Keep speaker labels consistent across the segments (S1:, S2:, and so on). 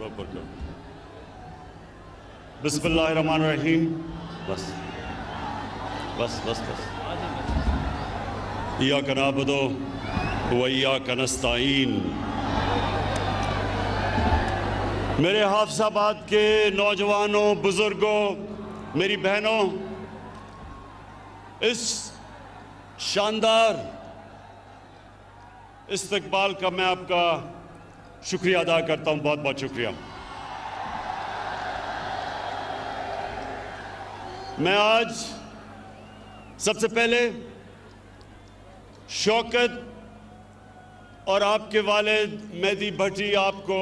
S1: ऊपर करो। बिस्मिल्लाहिर्रहमानिर्रहीम। बस बस बस बस। इय्याका नअबुदु व इय्याका नस्तईन। मेरे हाफिजाबाद के नौजवानों, बुजुर्गों, मेरी बहनों, इस शानदार इस्तकबाल का मैं आपका शुक्रिया अदा करता हूं। बहुत बहुत शुक्रिया। मैं आज सबसे पहले शौकत और आपके वालिद मेहदी भट्टी आपको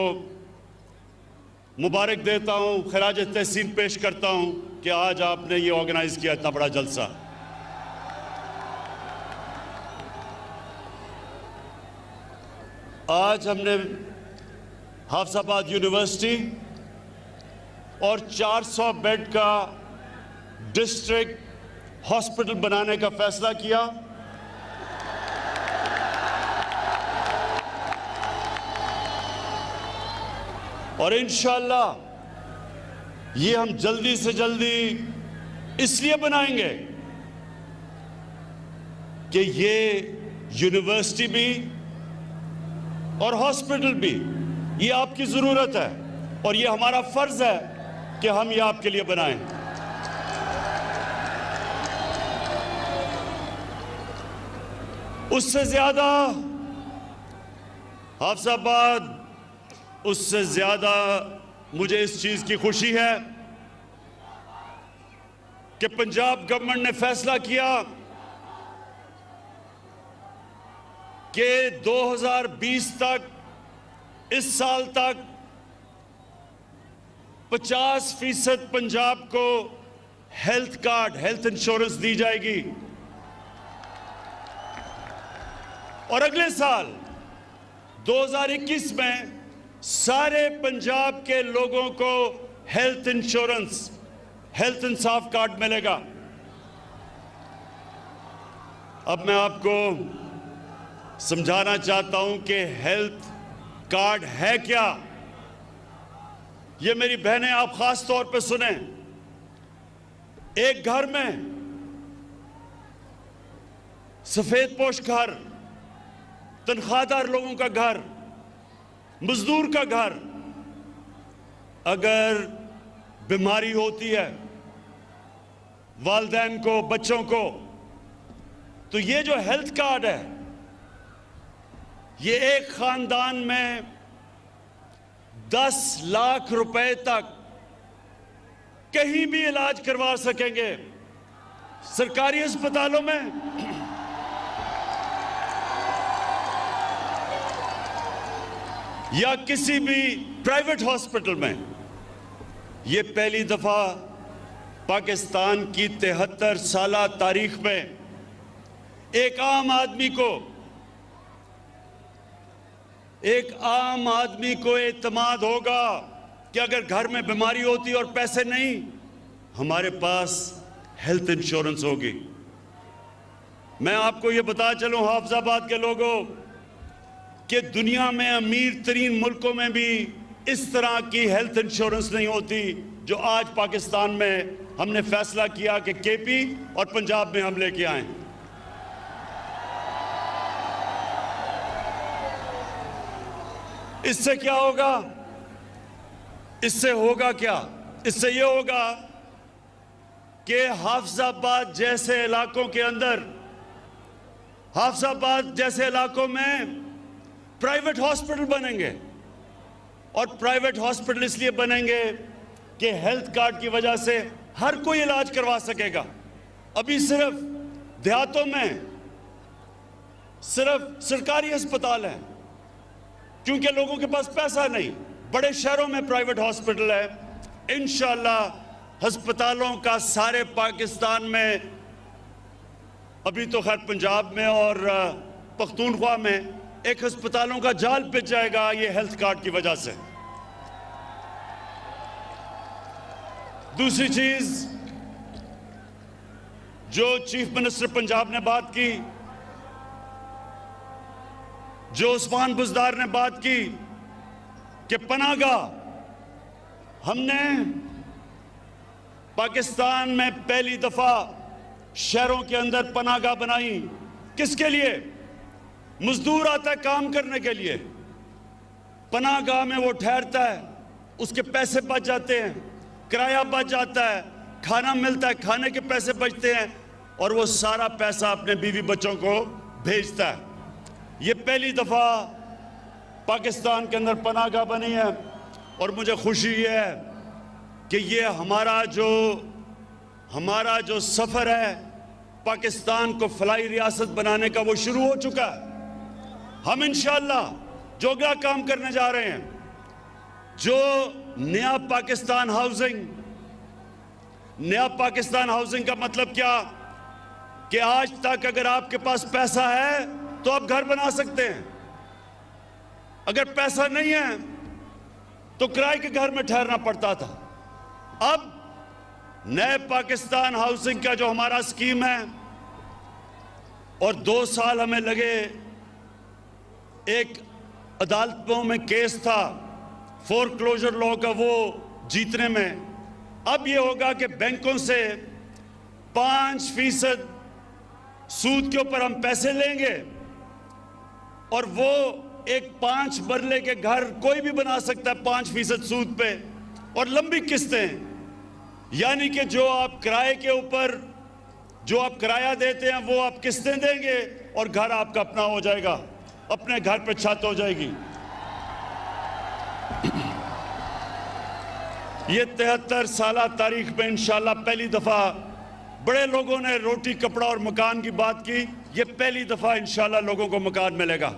S1: मुबारक देता हूं, खराज तहसीन पेश करता हूं कि आज आपने ये ऑर्गेनाइज किया इतना बड़ा जलसा। आज हमने हाफिजाबाद यूनिवर्सिटी और 400 बेड का डिस्ट्रिक्ट हॉस्पिटल बनाने का फैसला किया। और इंशाअल्लाह ये हम जल्दी से जल्दी इसलिए बनाएंगे कि ये यूनिवर्सिटी भी और हॉस्पिटल भी ये आपकी ज़रूरत है और ये हमारा फ़र्ज़ है कि हम ये आपके लिए बनाएं। उससे ज़्यादा हाफिजाबाद, उससे ज़्यादा मुझे इस चीज़ की खुशी है कि पंजाब गवर्नमेंट ने फैसला किया कि 2020 तक, इस साल तक 50% पंजाब को हेल्थ कार्ड, हेल्थ इंश्योरेंस दी जाएगी और अगले साल 2021 में सारे पंजाब के लोगों को हेल्थ इंश्योरेंस, हेल्थ इंसाफ कार्ड मिलेगा। अब मैं आपको समझाना चाहता हूं कि हेल्थ कार्ड है क्या। ये मेरी बहनें आप खास तौर पे सुने। एक घर में सफेद पोश घर, तनख्वाहदार लोगों का घर, मजदूर का घर, अगर बीमारी होती है वालिदैन को, बच्चों को, तो ये जो हेल्थ कार्ड है ये एक खानदान में 10 लाख रुपए तक कहीं भी इलाज करवा सकेंगे। सरकारी अस्पतालों में या किसी भी प्राइवेट हॉस्पिटल में। ये पहली दफा पाकिस्तान की 73 साला तारीख में एक आम आदमी को एतमाद होगा कि अगर घर में बीमारी होती और पैसे नहीं, हमारे पास हेल्थ इंश्योरेंस होगी। मैं आपको ये बता चलूं हाफिजाबाद के लोगों कि दुनिया में अमीर तरीन मुल्कों में भी इस तरह की हेल्थ इंश्योरेंस नहीं होती जो आज पाकिस्तान में हमने फैसला किया कि केपी और पंजाब में हम लेके आए। इससे क्या होगा? इससे होगा क्या? इससे ये होगा कि हाफिजाबाद जैसे इलाकों के अंदर, हाफिजाबाद जैसे इलाकों में प्राइवेट हॉस्पिटल बनेंगे। और प्राइवेट हॉस्पिटल इसलिए बनेंगे कि हेल्थ कार्ड की वजह से हर कोई इलाज करवा सकेगा। अभी सिर्फ देहातों में सिर्फ सरकारी अस्पताल हैं क्योंकि लोगों के पास पैसा नहीं। बड़े शहरों में प्राइवेट हॉस्पिटल है। इंशाअल्लाह अस्पतालों का सारे पाकिस्तान में, अभी तो खैर पंजाब में और पख्तूनख्वा में एक अस्पतालों का जाल पिच जाएगा ये हेल्थ कार्ड की वजह से। दूसरी चीज जो चीफ मिनिस्टर पंजाब ने बात की, जो उस्मान बुज़दार ने बात की कि पनाहगाह हमने पाकिस्तान में पहली दफा शहरों के अंदर पनाहगाह बनाई। किसके लिए? मजदूर आता है काम करने के लिए, पनाहगाह में वो ठहरता है, उसके पैसे बच जाते हैं, किराया बच जाता है, खाना मिलता है, खाने के पैसे बचते हैं और वो सारा पैसा अपने बीवी बच्चों को भेजता है। ये पहली दफा पाकिस्तान के अंदर पनाहगाह बनी है और मुझे खुशी ये है कि ये हमारा जो सफ़र है पाकिस्तान को फलाई रियासत बनाने का वो शुरू हो चुका है। हम इंशाअल्लाह जो अगला काम करने जा रहे हैं, जो नया पाकिस्तान हाउसिंग का मतलब क्या कि आज तक अगर आपके पास पैसा है तो आप घर बना सकते हैं, अगर पैसा नहीं है तो किराए के घर में ठहरना पड़ता था। अब नए पाकिस्तान हाउसिंग का जो हमारा स्कीम है, और 2 साल हमें लगे, एक अदालतों में केस था फोरक्लोजर लॉ का वो जीतने में। अब ये होगा कि बैंकों से 5% सूद के ऊपर हम पैसे लेंगे और वो एक 5 मरले के घर कोई भी बना सकता है 5% सूद पे, और लंबी किस्तें, यानी कि जो आप किराए के ऊपर जो आप किराया देते हैं वो आप किस्तें देंगे और घर आपका अपना हो जाएगा, अपने घर पे छत हो जाएगी। ये 73 साल तारीख में इंशाल्लाह पहली दफा, बड़े लोगों ने रोटी कपड़ा और मकान की बात की, ये पहली दफा इंशाल्लाह लोगों को मकान मिलेगा।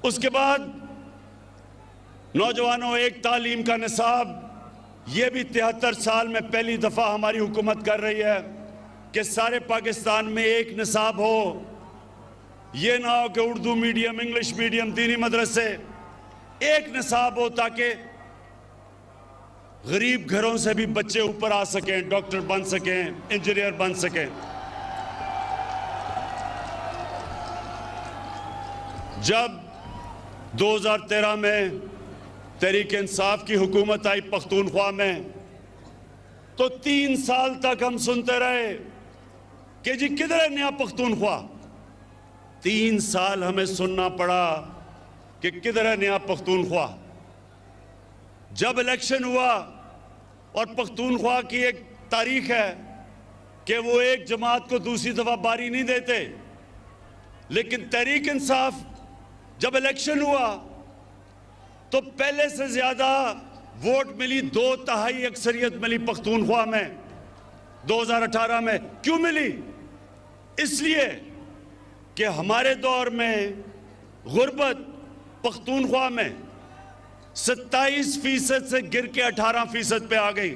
S1: उसके बाद नौजवानों, एक तालीम का निसाब, ये भी 73 साल में पहली दफा हमारी हुकूमत कर रही है कि सारे पाकिस्तान में एक निसाब हो। ये ना हो कि उर्दू मीडियम, इंग्लिश मीडियम, दीनी मदरसे, एक निसाब हो ताकि गरीब घरों से भी बच्चे ऊपर आ सकें, डॉक्टर बन सकें, इंजीनियर बन सकें। जब 2013 में तहरीक इंसाफ की हुकूमत आई पख्तूनख्वा में, तो 3 साल तक हम सुनते रहे कि जी किधर है नया पख्तूनख्वा। 3 साल हमें सुनना पड़ा कि किधर है नया पख्तूनख्वा। जब इलेक्शन हुआ, और पख्तूनख्वा की एक तारीख है कि वो एक जमात को दूसरी दफा बारी नहीं देते, लेकिन तहरीक इंसाफ जब इलेक्शन हुआ तो पहले से ज्यादा वोट मिली, 2/3 अक्सरियत मिली पख्तूनख्वा में 2018 में। क्यों मिली? इसलिए कि हमारे दौर में गुर्बत पख्तूनख्वा में 27% से गिर के 18% पे आ गई।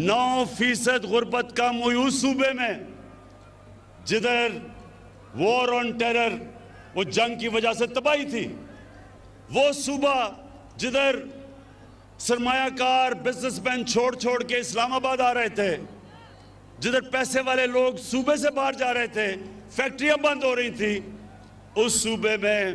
S1: 9% गुर्बत कम हुई उस सूबे में जिधर वॉर ऑन टेरर, वो जंग की वजह से तबाही थी। वो सूबा जिधर सरमायाकार बिजनेसमैन छोड़ छोड़ के इस्लामाबाद आ रहे थे, जिधर पैसे वाले लोग सूबे से बाहर जा रहे थे, फैक्ट्रियां बंद हो रही थी, उस सूबे में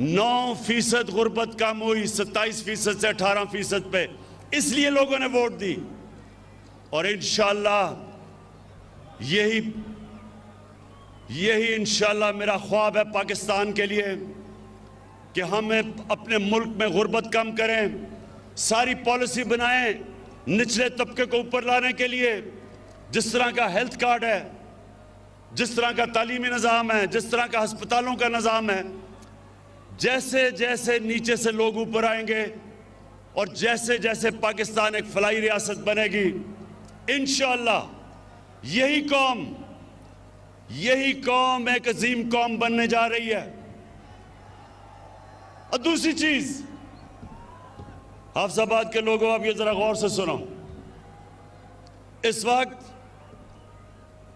S1: 9% गुर्बत कम हुई, 27% से 18% पे। इसलिए लोगों ने वोट दी, और इंशाअल्लाह यही इंशाअल्लाह मेरा ख्वाब है पाकिस्तान के लिए कि हम अपने मुल्क में गुर्बत कम करें, सारी पॉलिसी बनाएं निचले तबके को ऊपर लाने के लिए। जिस तरह का हेल्थ कार्ड है, जिस तरह का तालीमी निज़ाम है, जिस तरह का अस्पतालों का निज़ाम है, जैसे जैसे नीचे से लोग ऊपर आएंगे और जैसे जैसे पाकिस्तान एक फलाई रियासत बनेगी, इंशाअल्लाह यही कौम एक अजीम कौम बनने जा रही है। और दूसरी चीज, हाफिजाबाद के लोगों, अब ये जरा गौर से सुनो। इस वक्त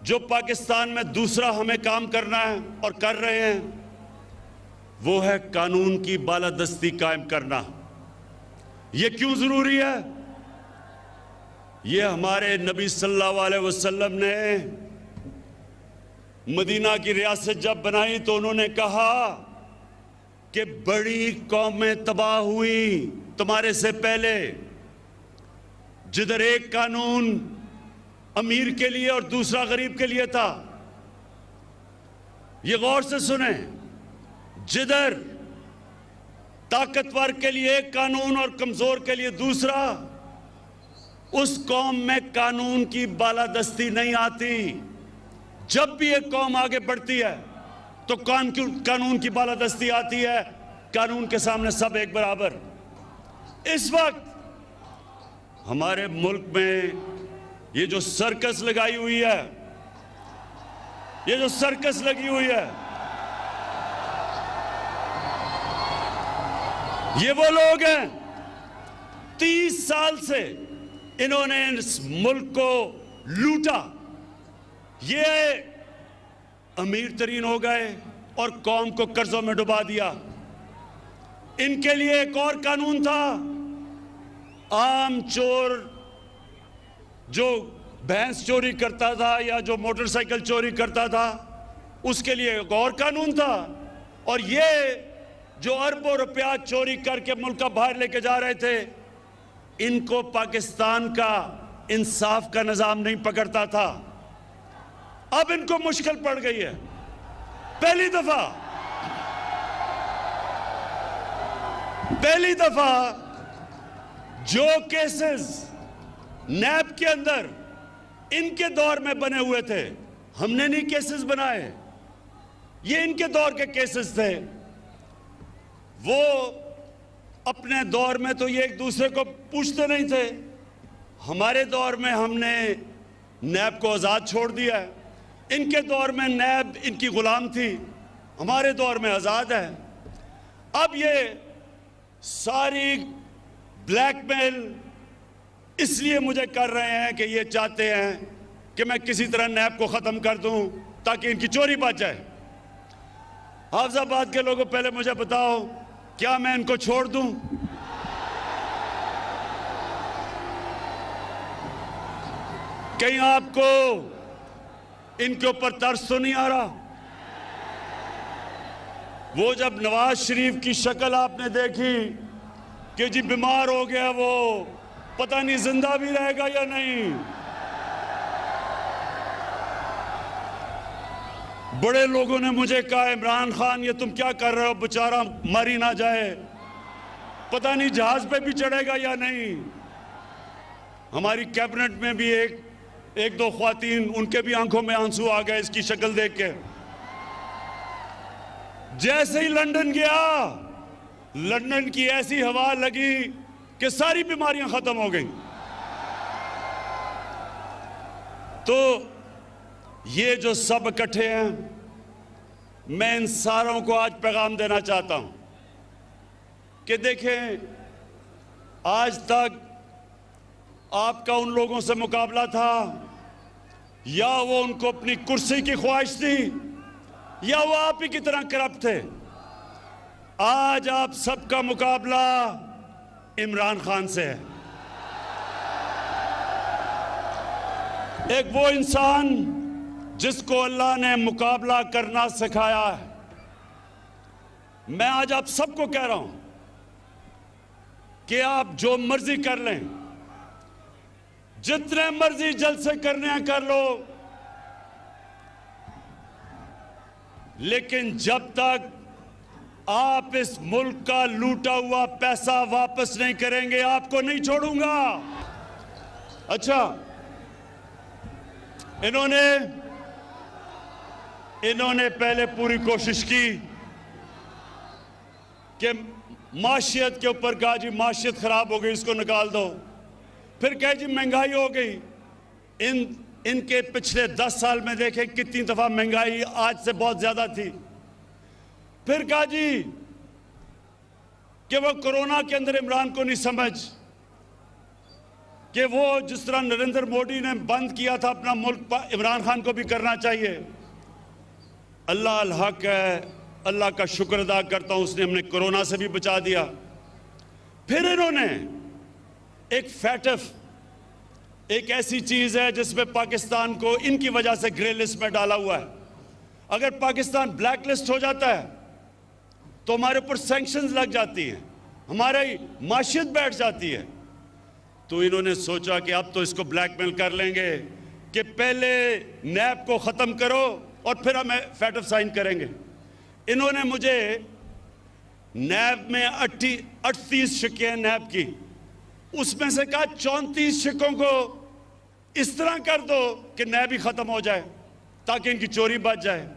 S1: जो पाकिस्तान में दूसरा हमें काम करना है और कर रहे हैं, वो है कानून की बालादस्ती कायम करना। ये क्यों जरूरी है? ये हमारे नबी सल्लल्लाहु अलैहि वसल्लम ने मदीना की रियासत जब बनाई तो उन्होंने कहा कि बड़ी कौमें तबाह हुई तुम्हारे से पहले, जिधर एक कानून अमीर के लिए और दूसरा गरीब के लिए था। ये गौर से सुने, जिधर ताकतवर के लिए एक कानून और कमजोर के लिए दूसरा, उस कौम में कानून की बालादस्ती नहीं आती। जब भी एक कौम आगे बढ़ती है तो कानून की बालादस्ती आती है। कानून के सामने सब एक बराबर। इस वक्त हमारे मुल्क में ये जो सर्कस लगाई हुई है, ये जो सर्कस लगी हुई है, ये वो लोग हैं 30 साल से इन्होंने इस मुल्क को लूटा। ये अमीर तरीन हो गए और कौम को कर्जों में डुबा दिया। इनके लिए एक और कानून था, आम चोर जो भैंस चोरी करता था या जो मोटरसाइकिल चोरी करता था, उसके लिए एक और कानून था। और ये जो अरबों रुपया चोरी करके मुल्क का बाहर लेके जा रहे थे, इनको पाकिस्तान का इंसाफ का निजाम नहीं पकड़ता था। अब इनको मुश्किल पड़ गई है। पहली दफा जो केसेस नैब के अंदर इनके दौर में बने हुए थे, हमने नहीं केसेस बनाए, ये इनके दौर के केसेस थे। वो अपने दौर में तो ये एक दूसरे को पूछते नहीं थे। हमारे दौर में हमने नैब को आज़ाद छोड़ दिया है। इनके दौर में नैब इनकी गुलाम थी, हमारे दौर में आज़ाद है। अब ये सारी ब्लैकमेल इसलिए मुझे कर रहे हैं कि ये चाहते हैं कि मैं किसी तरह नैब को ख़त्म कर दूं ताकि इनकी चोरी बच जाए। हाफिजाबाद के लोगों, पहले मुझे बताओ, क्या मैं इनको छोड़ दूं? कहीं आपको इनके ऊपर तरस तो नहीं आ रहा? वो जब नवाज शरीफ की शक्ल आपने देखी कि जी बीमार हो गया, वो पता नहीं जिंदा भी रहेगा या नहीं। बड़े लोगों ने मुझे कहा, इमरान खान ये तुम क्या कर रहे हो, बेचारा मर ही ना जाए, पता नहीं जहाज पे भी चढ़ेगा या नहीं। हमारी कैबिनेट में भी एक दो ख्वातीन, उनके भी आंखों में आंसू आ गए इसकी शक्ल देख के। जैसे ही लंदन गया, लंदन की ऐसी हवा लगी कि सारी बीमारियां खत्म हो गई। तो ये जो सब इकट्ठे हैं, मैं इन सारों को आज पैगाम देना चाहता हूं कि देखें, आज तक आपका उन लोगों से मुकाबला था, या वो उनको अपनी कुर्सी की ख्वाहिश थी, या वो आप ही की तरह करप्ट थे। आज आप सबका मुकाबला इमरान खान से है। एक वो इंसान जिसको अल्लाह ने मुकाबला करना सिखाया है। मैं आज आप सबको कह रहा हूं कि आप जो मर्जी कर लें, जितने मर्जी जलसे करने हैं कर लो, लेकिन जब तक आप इस मुल्क का लूटा हुआ पैसा वापस नहीं करेंगे, आपको नहीं छोड़ूंगा। अच्छा, इन्होंने पहले पूरी कोशिश की कि माशियत के ऊपर कहा जी माशियत खराब हो गई, इसको निकाल दो। फिर कहे जी महंगाई हो गई। इनके पिछले 10 साल में देखें कितनी दफा महंगाई आज से बहुत ज्यादा थी। फिर कहा जी कि वो कोरोना के अंदर इमरान को नहीं समझ कि वो जिस तरह नरेंद्र मोदी ने बंद किया था अपना मुल्क, इमरान खान को भी करना चाहिए। अल्लाह अल हक है, अल्लाह का शुक्र अदा करता हूं, उसने हमने कोरोना से भी बचा दिया। फिर इन्होंने एक फैटफ, एक ऐसी चीज है जिसमें पाकिस्तान को इनकी वजह से ग्रे लिस्ट में डाला हुआ है। अगर पाकिस्तान ब्लैक लिस्ट हो जाता है तो हमारे ऊपर सैंक्शंस लग जाती हैं, हमारी माशियत बैठ जाती है। तो इन्होंने सोचा कि अब तो इसको ब्लैकमेल कर लेंगे कि पहले नैब को ख़त्म करो और फिर हमें फैटफ साइन करेंगे। इन्होंने मुझे नैब में 38 शिक्के हैं नैब की, उसमें से कहा 34 शिक्कों को इस तरह कर दो कि नैब ही ख़त्म हो जाए ताकि इनकी चोरी बच जाए।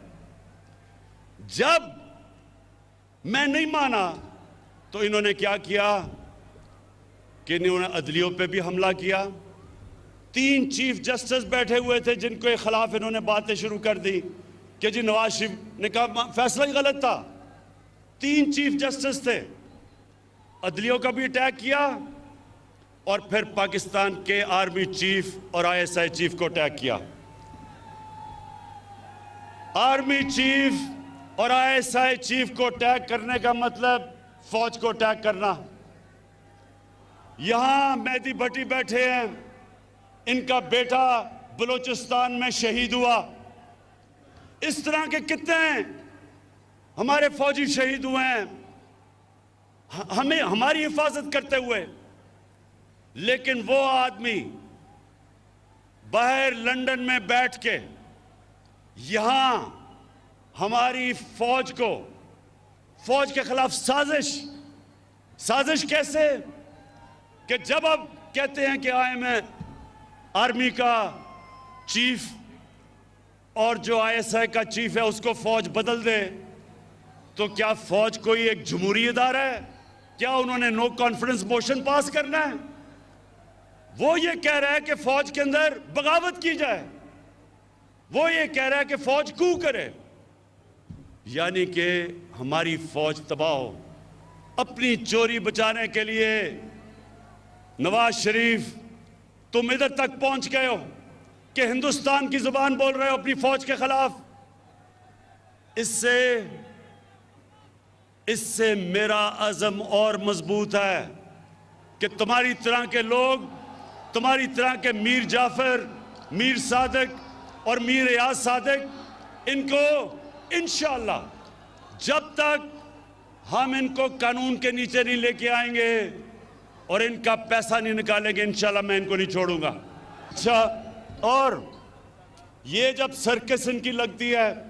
S1: जब मैं नहीं माना तो इन्होंने क्या किया कि इन्होंने अदलियों पे भी हमला किया। 3 चीफ जस्टिस बैठे हुए थे जिनके खिलाफ इन्होंने बातें शुरू कर दी कि जी नवाज शरीफ ने कहा फैसला ही गलत था। 3 चीफ जस्टिस थे, अदलियों का भी अटैक किया और फिर पाकिस्तान के आर्मी चीफ और ISI चीफ को अटैक किया। आर्मी चीफ और ISI चीफ को अटैक करने का मतलब फौज को अटैक करना। यहां मेहदी भट्टी बैठे हैं, इनका बेटा बलूचिस्तान में शहीद हुआ। इस तरह के कितने हमारे फौजी शहीद हुए हैं हमें हमारी हिफाजत करते हुए। लेकिन वो आदमी बाहर लंदन में बैठ के यहां हमारी फौज के खिलाफ साजिश कैसे कि जब अब कहते हैं कि मैं आर्मी का चीफ और जो ISI का चीफ है उसको फौज बदल दे, तो क्या फौज कोई एक जमहूरी इदारा है? क्या उन्होंने नो कॉन्फिडेंस मोशन पास करना है? वो ये कह रहा है कि फौज के अंदर बगावत की जाए, वो ये कह रहा है कि फौज कू करे, यानी कि हमारी फौज तबाह हो। अपनी चोरी बचाने के लिए नवाज शरीफ तुम इधर तक पहुंच गए हो कि हिंदुस्तान की जुबान बोल रहे हो अपनी फौज के खिलाफ। इससे मेरा अज़म और मजबूत है कि तुम्हारी तरह के लोग, तुम्हारी तरह के मीर जाफर, मीर सादिक और मीर रियाज सादिक, इनको इंशाअल्लाह जब तक हम इनको कानून के नीचे नहीं लेके आएंगे और इनका पैसा नहीं निकालेंगे, इंशाल्लाह मैं इनको नहीं छोड़ूंगा। अच्छा, और ये जब सर्कस इनकी लगती है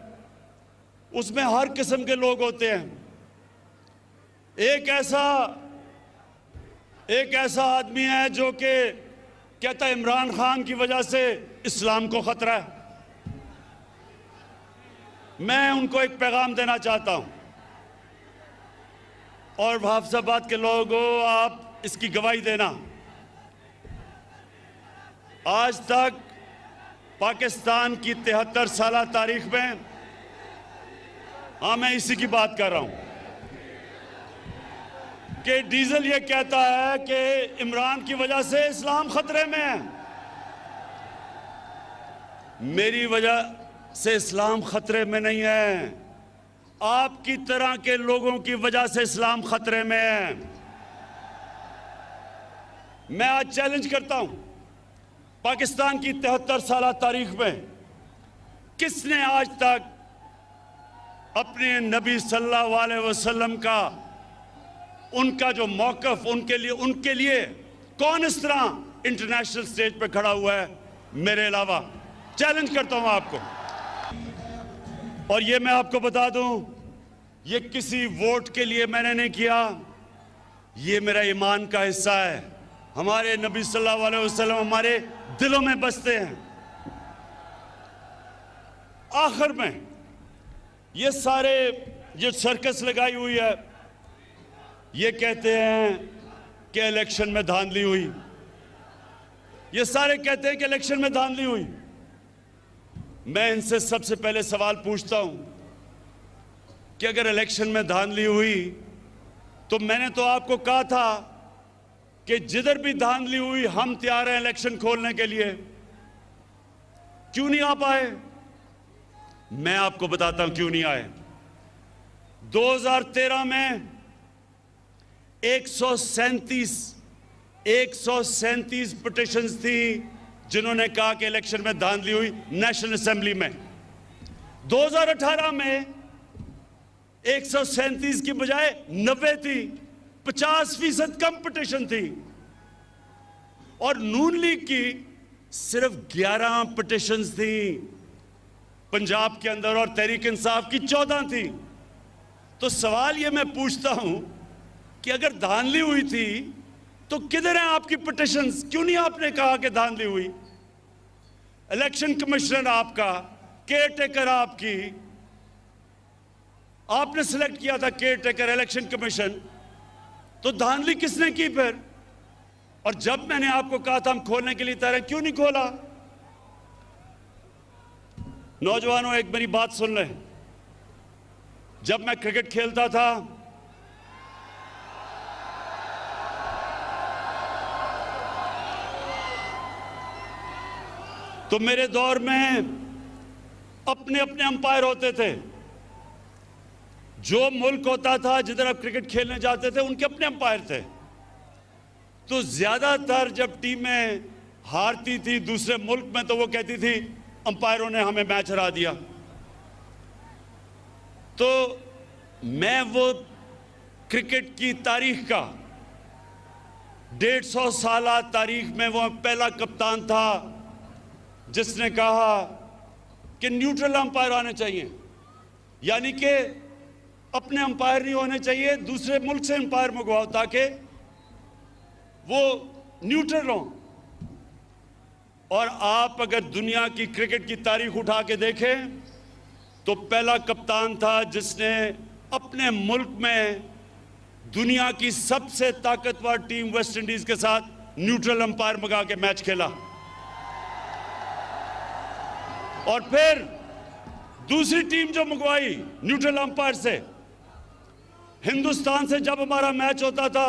S1: उसमें हर किस्म के लोग होते हैं। एक ऐसा आदमी है जो कि कहता है इमरान खान की वजह से इस्लाम को खतरा है। मैं उनको एक पैगाम देना चाहता हूं, और हाफिजाबाद के लोगों आप इसकी गवाही देना। आज तक पाकिस्तान की 73 साल तारीख में, मैं इसी की बात कर रहा हूं कि डीजल ये कहता है कि इमरान की वजह से इस्लाम खतरे में है। मेरी वजह से इस्लाम खतरे में नहीं है, आपकी तरह के लोगों की वजह से इस्लाम खतरे में है। मैं आज चैलेंज करता हूं, पाकिस्तान की 73 साल तारीख में किसने आज तक अपने नबी सल्लल्लाहु अलैहि वसल्लम का, उनका जो मौक़िफ़, उनके लिए कौन इस तरह इंटरनेशनल स्टेज पे खड़ा हुआ है मेरे अलावा? चैलेंज करता हूं आपको। और ये मैं आपको बता दूं, ये किसी वोट के लिए मैंने नहीं किया, ये मेरा ईमान का हिस्सा है। हमारे नबी सल्लल्लाहु अलैहि वसल्लम हमारे दिलों में बसते हैं। आखिर में ये सारे जो सर्कस लगाई हुई है, ये कहते हैं कि इलेक्शन में धांधली हुई, ये सारे कहते हैं कि इलेक्शन में धांधली हुई। मैं इनसे सबसे पहले सवाल पूछता हूं कि अगर इलेक्शन में धांधली हुई तो मैंने तो आपको कहा था कि जिधर भी धांधली हुई हम तैयार हैं इलेक्शन खोलने के लिए, क्यों नहीं आ पाए? मैं आपको बताता हूं क्यों नहीं आए। 2013 में 137 पिटिशंस थी जिन्होंने कहा कि इलेक्शन में धांधली हुई नेशनल असेंबली में। 2018 में 137 की बजाय 90 थी, 50% कंपटीशन थी। और नून लीग की सिर्फ 11 पिटिशंस थी पंजाब के अंदर और तहरीक इंसाफ की 14 थी। तो सवाल ये मैं पूछता हूं कि अगर धांधली हुई थी तो किधर है आपकी पिटिशंस? क्यों नहीं आपने कहा कि धांधली हुई? इलेक्शन कमिश्नर आपका, केयर टेकर आपकी, आपने सिलेक्ट किया था केयर टेकर इलेक्शन कमीशन, तो धांधली किसने की फिर? और जब मैंने आपको कहा था हम खोलने के लिए तैयार हैं, क्यों नहीं खोला? नौजवानों, एक मेरी बात सुन लें। जब मैं क्रिकेट खेलता था तो मेरे दौर में अपने अपने अंपायर होते थे। जो मुल्क होता था जिधर आप क्रिकेट खेलने जाते थे उनके अपने अंपायर थे। तो ज्यादातर जब टीमें हारती थी दूसरे मुल्क में तो वो कहती थी अंपायरों ने हमें मैच हरा दिया। तो मैं वो क्रिकेट की तारीख का 150 साल तारीख में वो पहला कप्तान था जिसने कहा कि न्यूट्रल अंपायर आने चाहिए, यानी कि अपने अंपायर नहीं होने चाहिए, दूसरे मुल्क से अंपायर मंगवाओ ताकि वो न्यूट्रल हो। और आप अगर दुनिया की क्रिकेट की तारीख उठा के देखें तो पहला कप्तान था जिसने अपने मुल्क में दुनिया की सबसे ताकतवर टीम वेस्ट इंडीज के साथ न्यूट्रल अंपायर मंगा के मैच खेला। और फिर दूसरी टीम जो मंगवाई न्यूट्रल अंपायर से, हिंदुस्तान से जब हमारा मैच होता था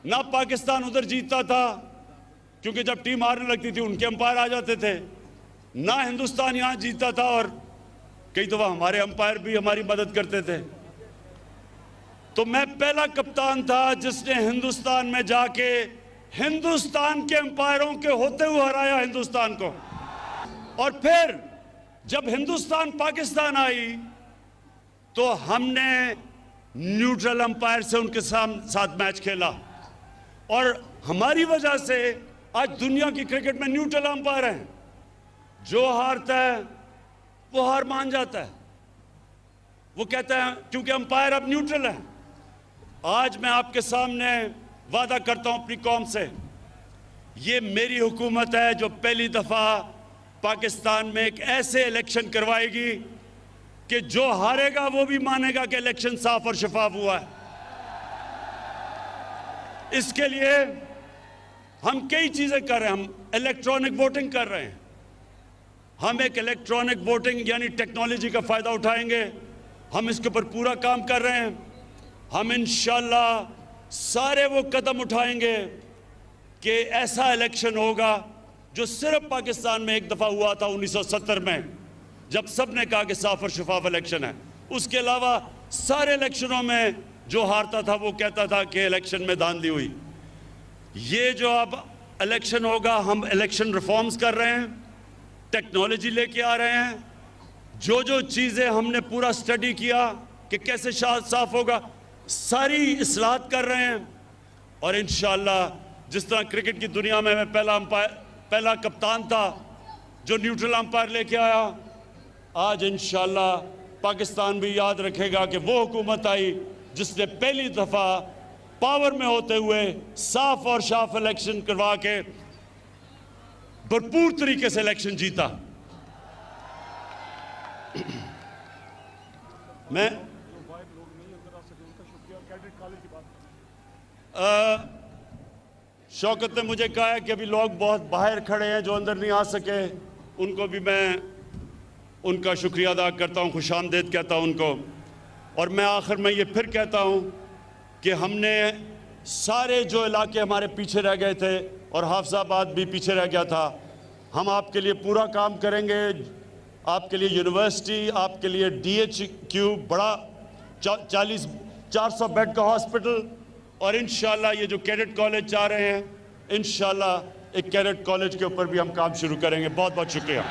S1: ना पाकिस्तान उधर जीतता था क्योंकि जब टीम हारने लगती थी उनके अंपायर आ जाते थे, ना हिंदुस्तान यहां जीतता था और कई दफा हमारे अंपायर भी हमारी मदद करते थे। तो मैं पहला कप्तान था जिसने हिंदुस्तान में जाके हिंदुस्तान के अंपायरों के होते हुए हराया हिंदुस्तान को। और फिर जब हिंदुस्तान पाकिस्तान आई तो हमने न्यूट्रल अंपायर से उनके साथ मैच खेला और हमारी वजह से आज दुनिया की क्रिकेट में न्यूट्रल अंपायर हैं। जो हारता है वो हार मान जाता है, वो कहता है क्योंकि अंपायर अब न्यूट्रल है। आज मैं आपके सामने वादा करता हूं अपनी कौम से, ये मेरी हुकूमत है जो पहली दफा पाकिस्तान में एक ऐसे इलेक्शन करवाएगी कि जो हारेगा वो भी मानेगा कि इलेक्शन साफ और शफाफ हुआ है। इसके लिए हम कई चीजें कर रहे हैं। हम इलेक्ट्रॉनिक वोटिंग कर रहे हैं, हम एक इलेक्ट्रॉनिक वोटिंग यानी टेक्नोलॉजी का फायदा उठाएंगे। हम इसके ऊपर पूरा काम कर रहे हैं। हम इंशाअल्लाह सारे वो कदम उठाएंगे कि ऐसा इलेक्शन होगा जो सिर्फ पाकिस्तान में एक दफा हुआ था 1970 में, जब सबने कहा कि साफ और शफाफ इलेक्शन है। उसके अलावा सारे इलेक्शनों में जो हारता था वो कहता था कि इलेक्शन में धांधली हुई। ये जो अब इलेक्शन होगा, हम इलेक्शन रिफॉर्म्स कर रहे हैं, टेक्नोलॉजी लेके आ रहे हैं। जो जो चीज़ें हमने पूरा स्टडी किया कि कैसे साफ होगा, सारी इस्लाहत कर रहे हैं। और इंशाअल्लाह जिस तरह क्रिकेट की दुनिया में मैं पहला कप्तान था जो न्यूट्रल अंपायर लेके आया, आज इंशाअल्लाह पाकिस्तान भी याद रखेगा कि वो हुकूमत आई जिसने पहली दफा पावर में होते हुए साफ और साफ इलेक्शन करवा के भरपूर तरीके से इलेक्शन जीता। मैं शौकत ने मुझे कहा है कि अभी लोग बहुत बाहर खड़े हैं जो अंदर नहीं आ सके, उनको भी मैं उनका शुक्रिया अदा करता हूं, खुशामदीद कहता हूं उनको। और मैं आखिर में ये फिर कहता हूं कि हमने सारे जो इलाके हमारे पीछे रह गए थे और हाफिजाबाद भी पीछे रह गया था, हम आपके लिए पूरा काम करेंगे। आपके लिए यूनिवर्सिटी, आपके लिए DHQ बड़ा 400 बेड का हॉस्पिटल, और इंशाल्लाह ये जो कैडेट कॉलेज चाह रहे हैं, इंशाल्लाह एक कैडेट कॉलेज के ऊपर भी हम काम शुरू करेंगे। बहुत बहुत शुक्रिया।